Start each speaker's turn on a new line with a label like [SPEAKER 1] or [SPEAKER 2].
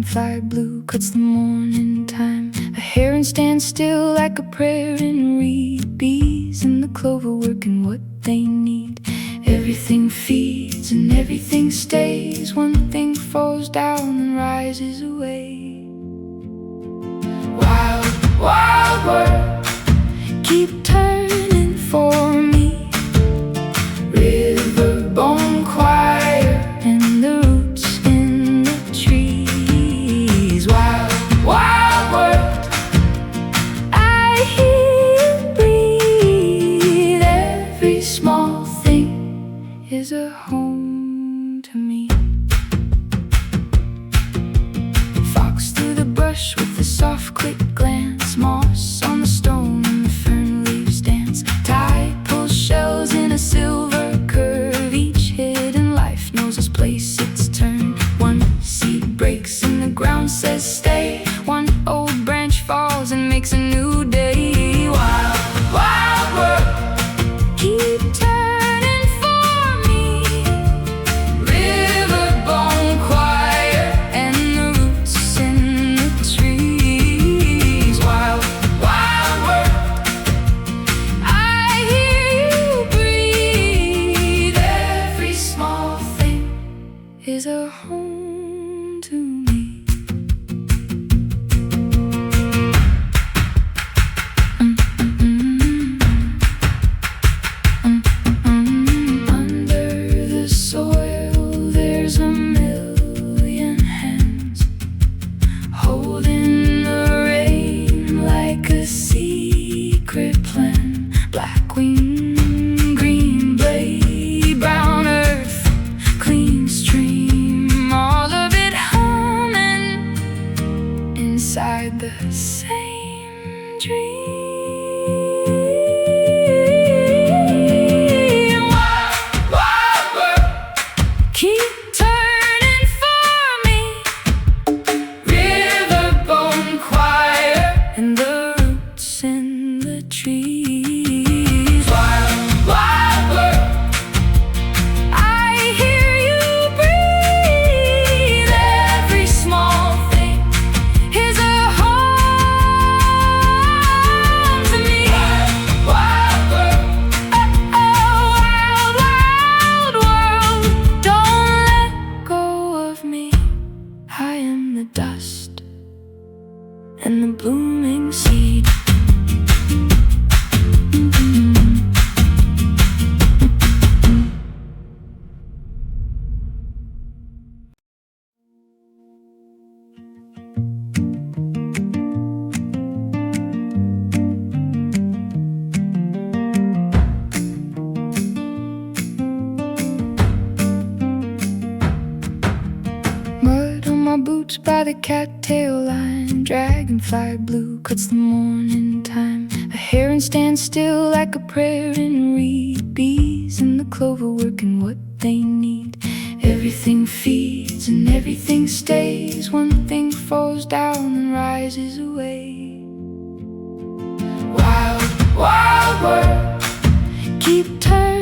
[SPEAKER 1] dragonfly blue cuts the morning time. A heron stands still like a prayer and reed. Bees in the clover working what they need. Everything feeds and everything stays. One thing falls down and rises away. Wild, wild world, keep turning for me. River bone choir and the roots in the trees. Wild, wild world, I hear you breathe. Every small thing is a home to me. Fox through the brush with a soft quick glance. Moss on the stone and the fern leaves dance. Tide pulls shells in a silver curve. Each hidden life knows its place, its turn. One seed breaks and the ground says stay. One old branch falls and makes a new day. Wild, wild world, keep turning for me. River bone choir and the roots in the trees. Wild, wild world, I hear you breathe. Every small thing is a home to me. Under the soil there's a million hands holding the rain like a secret plan. Black wing, green blade, brown earth, clean stream, all of it humming inside the same dream. Wild, wild world, keep turning for me. River bone choir and the roots in the trees. Wild, wild world, I hear you breathe. Every small thing is a home to me. Wild, wild world, wild, wild world, don't let go of me. I am the dust and the blooming seed. Mud on my boots by the cattail line. Dragonfly blue cuts the morning time. A heron stands still like a prayer and reed. Bees in the clover working what they need. Everything feeds and everything stays. One thing falls down and rises away. Wild, wild world, keep turning